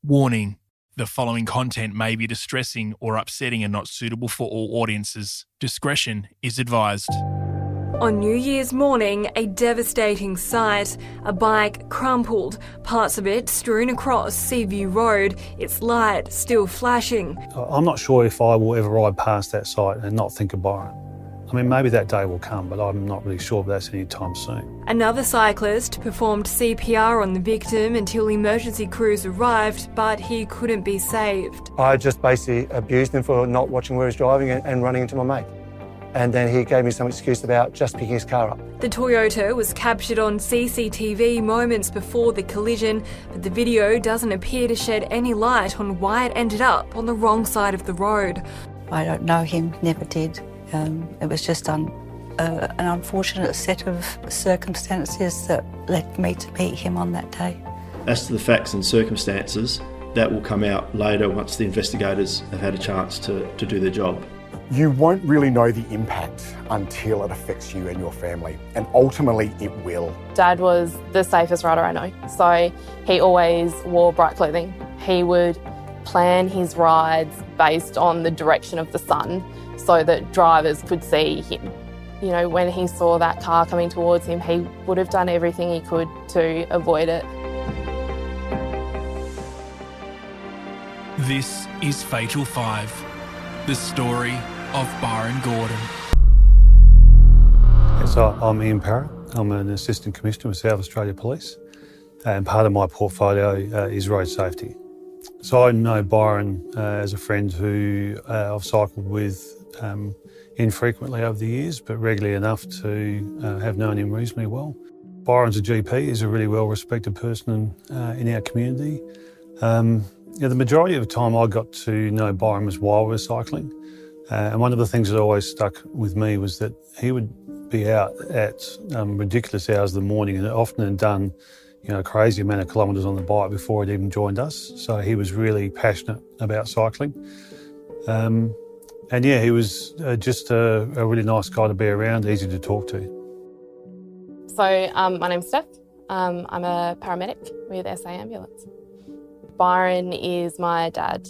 Warning: the following content may be distressing or upsetting and not suitable for all audiences. Discretion is advised. On New Year's morning, a devastating sight. A bike crumpled, parts of it strewn across Seaview Road, its light still flashing. I'm not sure if I will ever ride past that site and not think of Byron. I mean, maybe that day will come, but I'm not really sure if that's any time soon. Another cyclist performed CPR on the victim until emergency crews arrived, but he couldn't be saved. I just basically abused him for not watching where he was driving and running into my mate. And then he gave me some excuse about just picking his car up. The Toyota was captured on CCTV moments before the collision, but the video doesn't appear to shed any light on why it ended up on the wrong side of the road. I don't know him, never did. It was just an unfortunate set of circumstances that led me to meet him on that day. As to the facts and circumstances, that will come out later once the investigators have had a chance to do their job. You won't really know the impact until it affects you and your family, and ultimately it will. Dad was the safest rider I know, so he always wore bright clothing. He would plan his rides based on the direction of the sun so that drivers could see him. You know, when he saw that car coming towards him, he would have done everything he could to avoid it. This is Fatal 5, the story of Byron Gordon. So I'm Ian Parrott. I'm an Assistant Commissioner with South Australia Police, and part of my portfolio is road safety. So I know Byron as a friend who I've cycled with infrequently over the years, but regularly enough to have known him reasonably well. Byron's a GP, he's a really well-respected person in our community. The majority of the time I got to know Byron was while we were cycling. And one of the things that always stuck with me was that he would be out at ridiculous hours of the morning and often had done a crazy amount of kilometres on the bike before he'd even joined us. So he was really passionate about cycling. And yeah, he was just a really nice guy to be around, easy to talk to. So my name's Steph. I'm a paramedic with SA Ambulance. Byron is my dad.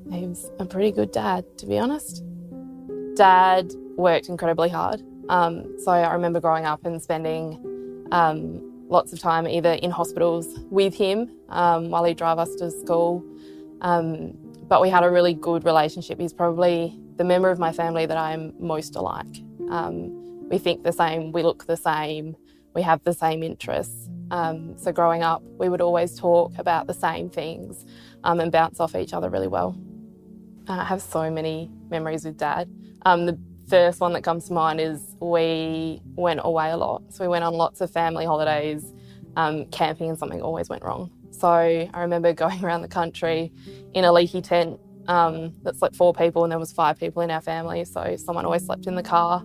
He was a pretty good dad, to be honest. Dad worked incredibly hard. So I remember growing up and spending lots of time either in hospitals with him while he'd drive us to school. But we had a really good relationship. He's probably the member of my family that I'm most alike. We think the same, we look the same, we have the same interests. So growing up, we would always talk about the same things and bounce off each other really well. I have so many memories with Dad. The first one that comes to mind is we went away a lot. So we went on lots of family holidays, camping, and something always went wrong. So I remember going around the country in a leaky tent that slept 4 people and there was 5 people in our family. So someone always slept in the car.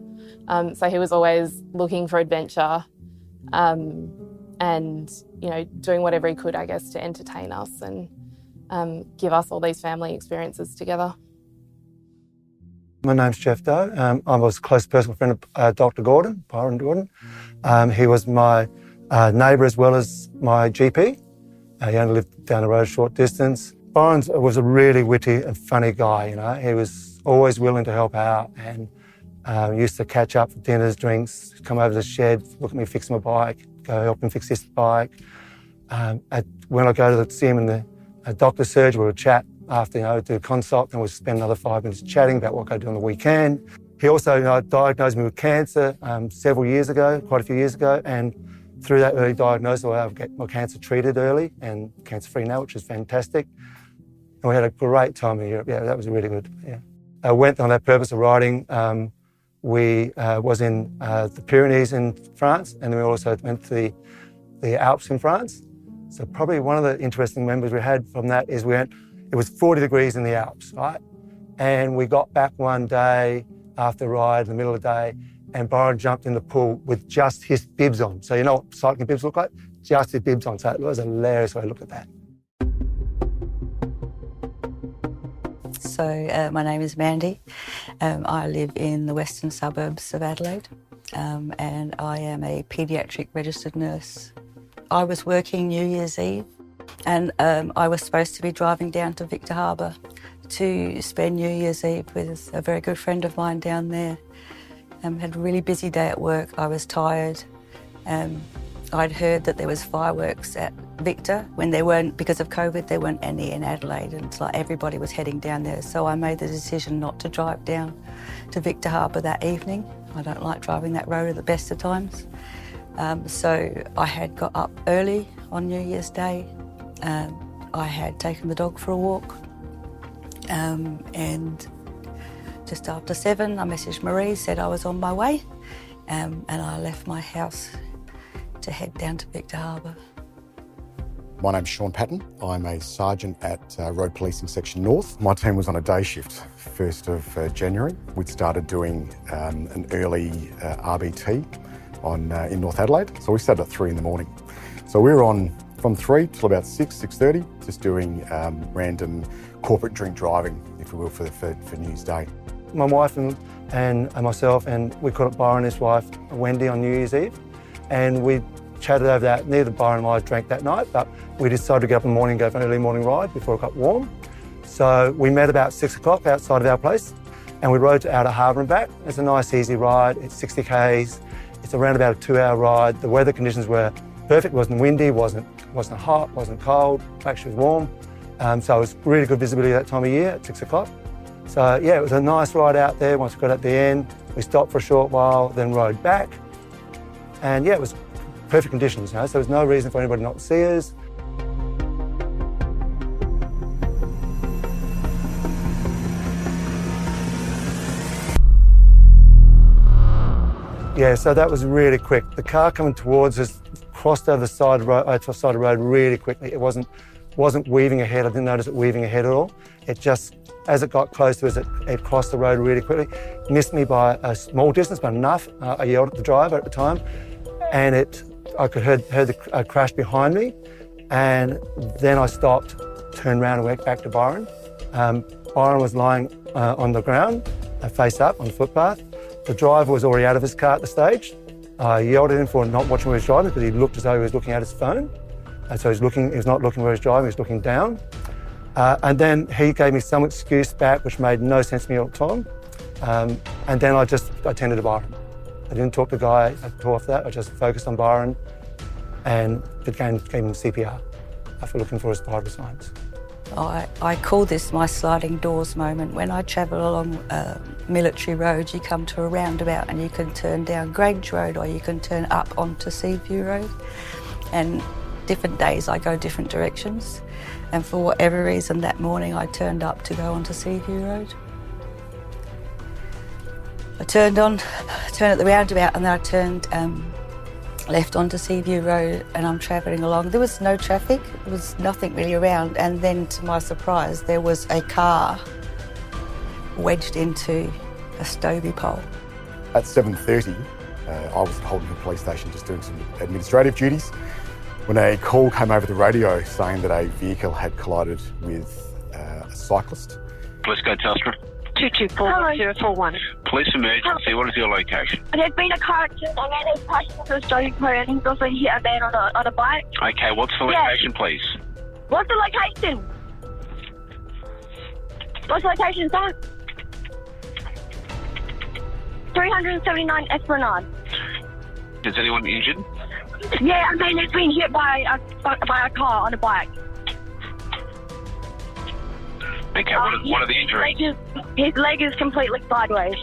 So he was always looking for adventure and, doing whatever he could, I guess, to entertain us and give us all these family experiences together. My name's Geoffrey Doe. I was a close personal friend of Dr. Gordon, Byron Gordon. He was my neighbour as well as my GP. He only lived down the road a short distance. Byron was a really witty and funny guy, He was always willing to help out and used to catch up for dinners, drinks, come over to the shed, look at me fix my bike, go help him fix his bike. When I go to see him in the doctor's surgery, we would chat after, do a consult, and we'd spend another 5 minutes chatting about what I do on the weekend. He also diagnosed me with cancer several years ago, quite a few years ago, and through that early diagnosis, I was able to get my cancer treated early and cancer-free now, which is fantastic. And we had a great time in Europe. Yeah, that was really good. Yeah. I went on that purpose of riding. We was in the Pyrenees in France, and then we also went to the Alps in France. So probably one of the interesting memories we had from that is it was 40 degrees in the Alps, right? And we got back one day after a ride in the middle of the day, and Byron jumped in the pool with just his bibs on. So you know what cycling bibs look like? Just his bibs on. So it was a hilarious way to look at that. So my name is Mandy. I live in the western suburbs of Adelaide, and I am a paediatric registered nurse. I was working New Year's Eve And I was supposed to be driving down to Victor Harbour to spend New Year's Eve with a very good friend of mine down there. Had a really busy day at work. I was tired. I'd heard that there was fireworks at Victor when there weren't, because of COVID, there weren't any in Adelaide, and it's like everybody was heading down there. So I made the decision not to drive down to Victor Harbour that evening. I don't like driving that road at the best of times. So I had got up early on New Year's Day. I had taken the dog for a walk, and just after 7, I messaged Marie, said I was on my way, and I left my house to head down to Victor Harbour. My name's Sean Patton. I'm a sergeant at Road Policing Section North. My team was on a day shift, 1st of January. We'd started doing an early RBT in North Adelaide. So we started at 3 in the morning. So we were on from 3 till about 6:30, just doing random corporate drink driving, if you will, for New Year's Day. My wife and myself, and we caught up Byron and his wife, Wendy, on New Year's Eve. And we chatted over that. Neither Byron and I drank that night, but we decided to get up in the morning and go for an early morning ride before it got warm. So we met about 6 o'clock outside of our place, and we rode to Outer Harbour and back. It's a nice, easy ride. It's 60 k's. It's around about a 2-hour ride. The weather conditions were perfect. It wasn't windy, wasn't hot, wasn't cold. Actually, it was warm. So it was really good visibility that time of year at 6 o'clock. So yeah, it was a nice ride out there. Once we got at the end, we stopped for a short while, then rode back. And yeah, it was perfect conditions, so there was no reason for anybody not to see us. Yeah, so that was really quick. The car coming towards us crossed over the side of the road really quickly. It wasn't weaving ahead. I didn't notice it weaving ahead at all. It just, as it got close to us, it crossed the road really quickly. Missed me by a small distance, but enough. I yelled at the driver at the time, and I could heard the crash behind me, and then I stopped, turned around and went back to Byron. Byron was lying on the ground, face up on the footpath. The driver was already out of his car at the stage. I yelled at him for not watching where he was driving because he looked as though he was looking at his phone. And so he was not looking where he was driving, he was looking down. And then he gave me some excuse back, which made no sense to me at the time. And then I tended to Byron. I didn't talk to the guy after that. I just focused on Byron and gave him CPR after looking for his vital signs. I call this my sliding doors moment. When I travel along Military Road, you come to a roundabout and you can turn down Grange Road or you can turn up onto Seaview Road. And different days I go different directions. And for whatever reason that morning I turned up to go onto Seaview Road. I turned at the roundabout, and then I turned left onto Seaview Road, and I'm travelling along. There was no traffic, there was nothing really around, and then to my surprise there was a car wedged into a Stobie pole. At 7:30, I was at Holden Hill Police Station just doing some administrative duties when a call came over the radio saying that a vehicle had collided with a cyclist. Let's go, Telstra. 224-041. Police emergency, what is your location? There's been a car accident and he's crashed into a Stobie pole and he's also hit a man on a bike. Okay, what's the location, please? What's the location? What's the location, sir? 379 Esplanade. Is anyone injured? Yeah, I mean, he's been hit by a car on a bike. Okay, what are the injuries? His leg is completely sideways.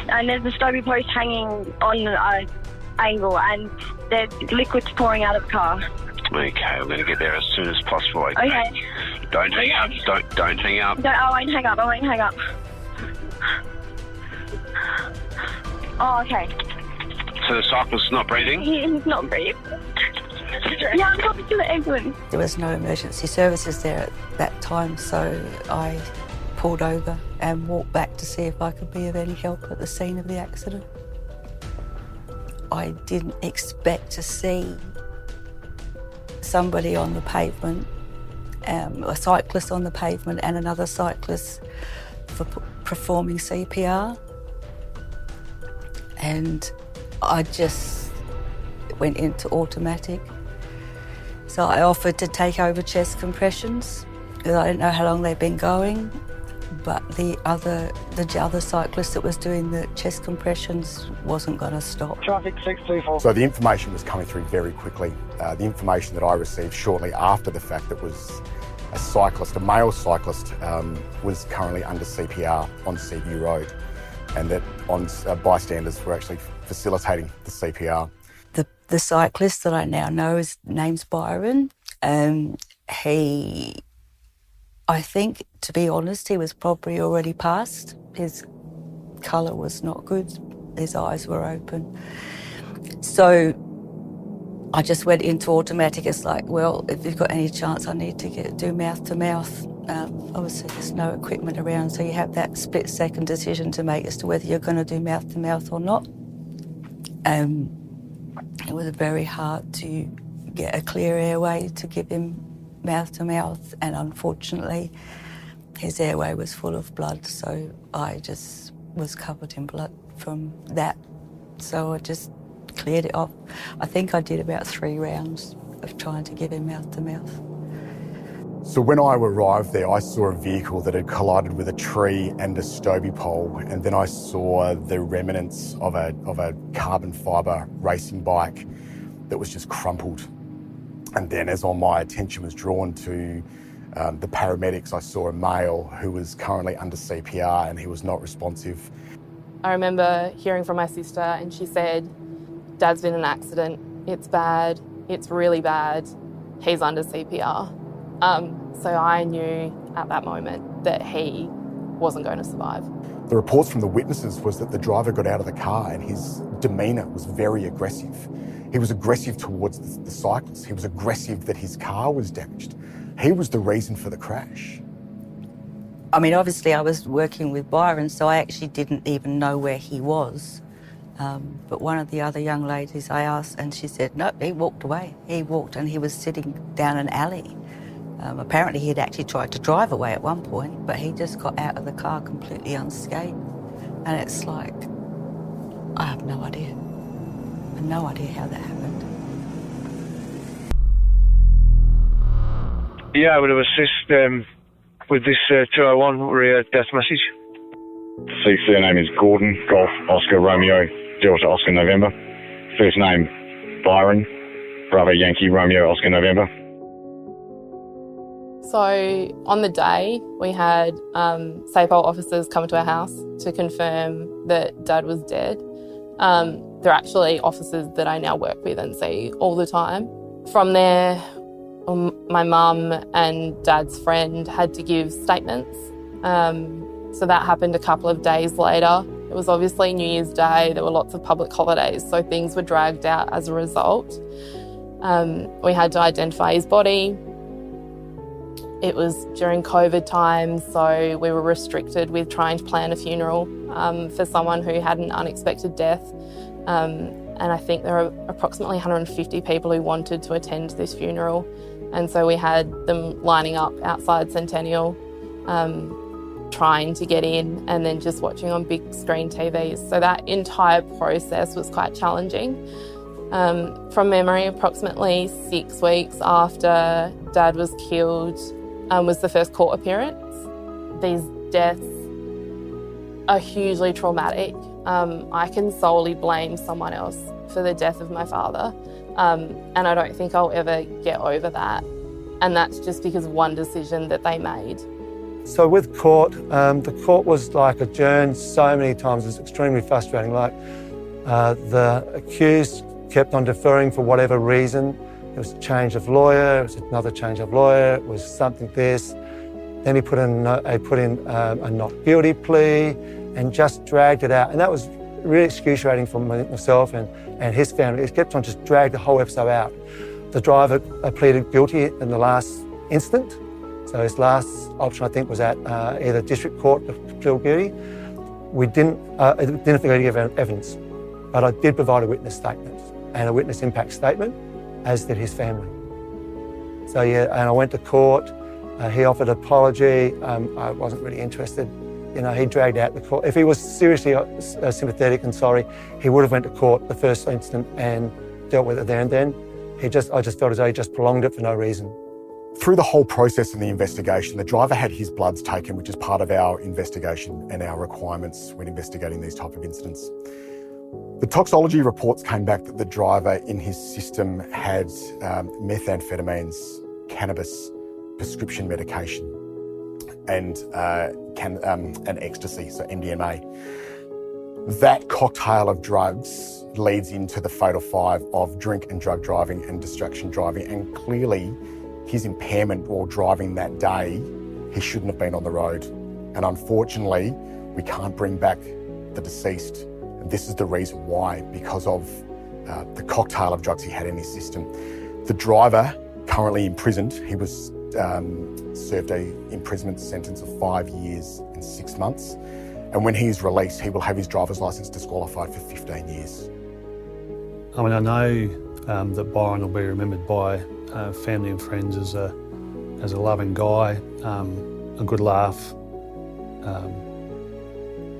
And there's a Stobie post hanging on an angle and there's liquids pouring out of the car. Okay, I'm going to get there as soon as possible. Okay. Don't hang up. Don't hang up. No, I won't hang up. Oh, okay. So the cyclist's not breathing? He's not breathing. Yeah, I'm talking to the ambulance. There was no emergency services there at that time, so I pulled over and walked back to see if I could be of any help at the scene of the accident. I didn't expect to see somebody on the pavement, a cyclist on the pavement and another cyclist performing CPR. And I just went into automatic. So I offered to take over chest compressions because I didn't know how long they'd been going. But the other cyclist that was doing the chest compressions wasn't going to stop. Traffic 624. So the information was coming through very quickly. The information that I received shortly after the fact that was a cyclist, a male cyclist, was currently under CPR on Seaview Road, and that bystanders were actually facilitating the CPR. The cyclist that I now know, his name's Byron. I think, to be honest, he was probably already passed. His colour was not good. His eyes were open. So I just went into automatic. It's like, well, if you've got any chance, I need to do mouth to mouth. Obviously, there's no equipment around, so you have that split-second decision to make as to whether you're going to do mouth to mouth or not. It was very hard to get a clear airway to give him mouth to mouth, and unfortunately his airway was full of blood, so I just was covered in blood from that. So I just cleared it off. I think I did about 3 rounds of trying to give him mouth to mouth. So when I arrived there, I saw a vehicle that had collided with a tree and a Stobie pole, and then I saw the remnants of a carbon fibre racing bike that was just crumpled. And then as my attention was drawn to the paramedics, I saw a male who was currently under CPR and he was not responsive. I remember hearing from my sister and she said, Dad's been in an accident, it's bad, it's really bad, he's under CPR. So I knew at that moment that he wasn't going to survive. The reports from the witnesses was that the driver got out of the car and his demeanour was very aggressive. He was aggressive towards the cyclist. He was aggressive that his car was damaged. He was the reason for the crash. I mean, obviously I was working with Byron, so I actually didn't even know where he was. But one of the other young ladies I asked, and she said, no, he walked away. He walked and he was sitting down an alley. Apparently he'd actually tried to drive away at one point, but he just got out of the car completely unscathed. And it's like, I have no idea. I have no idea how that happened. Yeah, I would have assist with this 201 rear death message. CC name is Gordon, Golf, Oscar, Romeo, Delta, Oscar, November. First name, Byron, Bravo, Yankee, Romeo, Oscar, November. So on the day, we had SAPOL officers come to our house to confirm that Dad was dead. They're actually officers that I now work with and see all the time. From there, my mum and Dad's friend had to give statements. So that happened a couple of days later. It was obviously New Year's Day. There were lots of public holidays, so things were dragged out as a result. We had to identify his body. It was during COVID times, so we were restricted with trying to plan a funeral for someone who had an unexpected death. And I think there were approximately 150 people who wanted to attend this funeral. And so we had them lining up outside Centennial, trying to get in and then just watching on big screen TVs. So that entire process was quite challenging. From memory, approximately 6 weeks after Dad was killed was the first court appearance. These deaths are hugely traumatic. I can solely blame someone else for the death of my father, and I don't think I'll ever get over that. And that's just because of one decision that they made. So with court, the court was like adjourned so many times. It was extremely frustrating. Like the accused kept on deferring for whatever reason. It was a change of lawyer, it was another change of lawyer, it was something this. Then he put in a not guilty plea and just dragged it out. And that was really excruciating for myself and his family. It kept on just dragged the whole episode out. The driver pleaded guilty in the last instant. So his last option, I think, was at either district court to plead guilty. We didn't give evidence, but I did provide a witness statement and a witness impact statement, as did his family. So yeah, and I went to court. He offered an apology. I wasn't really interested. You know, he dragged out the court. If he was seriously sympathetic and sorry, he would have went to court the first instant and dealt with it there and then. I just felt as though he just prolonged it for no reason. Through the whole process of the investigation, the driver had his bloods taken, which is part of our investigation and our requirements when investigating these type of incidents. The toxicology reports came back that the driver in his system had methamphetamines, cannabis, prescription medication, and ecstasy, so MDMA. That cocktail of drugs leads into the fatal five of drink and drug driving and distraction driving, and clearly his impairment while driving that day, he shouldn't have been on the road. And unfortunately, we can't bring back the deceased. And this is the reason why, because of the cocktail of drugs he had in his system. The driver, currently imprisoned, he was served an imprisonment sentence of 5 years and 6 months. And when he's released, he will have his driver's licence disqualified for 15 years. I mean, I know that Byron will be remembered by family and friends as a loving guy, a good laugh,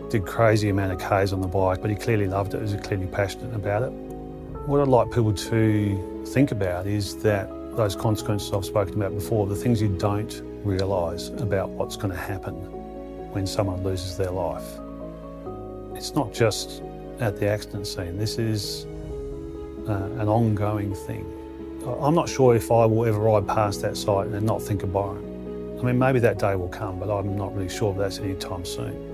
did crazy amount of Ks on the bike, but he clearly loved it, he was clearly passionate about it. What I'd like people to think about is that those consequences I've spoken about before, the things you don't realise about what's going to happen when someone loses their life. It's not just at the accident scene, this is an ongoing thing. I'm not sure if I will ever ride past that site and not think of Byron. I mean, maybe that day will come, but I'm not really sure if that's any time soon.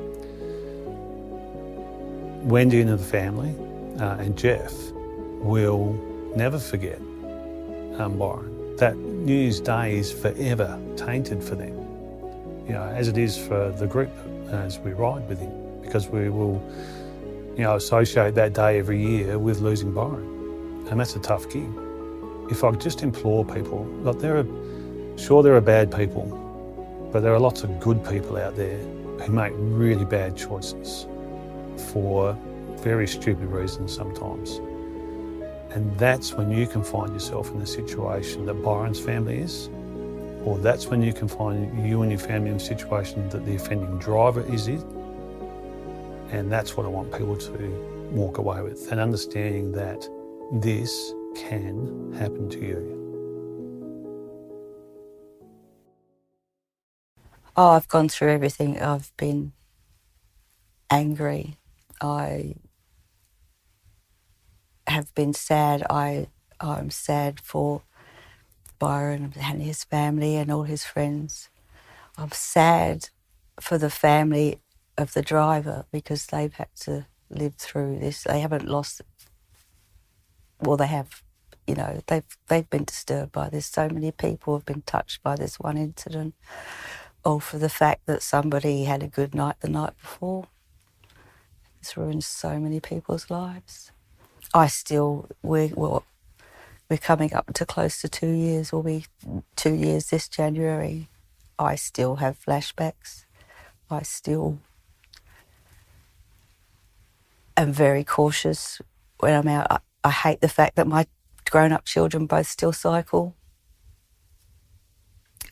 Wendy and the family and Geoff will never forget Byron. That New Year's Day is forever tainted for them, you know, as it is for the group as we ride with him, because we will, you know, associate that day every year with losing Byron. And that's a tough gig. If I could just implore people, look, there are bad people, but there are lots of good people out there who make really bad choices for very stupid reasons sometimes. And that's when you can find yourself in the situation that Byron's family is, or that's when you can find you and your family in a situation that the offending driver is in. And that's what I want people to walk away with, and understanding that this can happen to you. Oh, I've gone through everything. I've been angry. I have been sad. I'm sad for Byron and his family and all his friends. I'm sad for the family of the driver because they've had to live through this. They haven't lost, well, they have, you know, they've been disturbed by this. So many people have been touched by this one incident, or for the fact that somebody had a good night the night before. It's ruined so many people's lives. We're coming up to close to 2 years. We'll be 2 years this January. I still have flashbacks. I still am very cautious when I'm out. I hate the fact that my grown-up children both still cycle,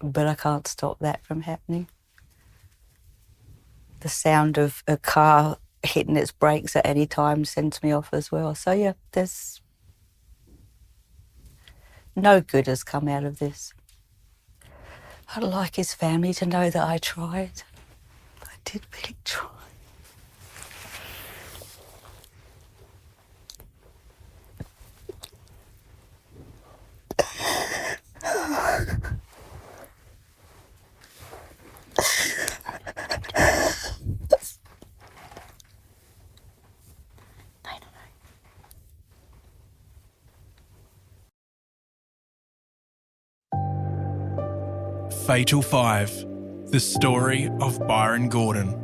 but I can't stop that from happening. The sound of a car hitting its brakes at any time sends me off as well. So yeah, there's no good has come out of this. I'd like his family to know that I tried. I did really try. Fatal 5, the story of Byron Gordon.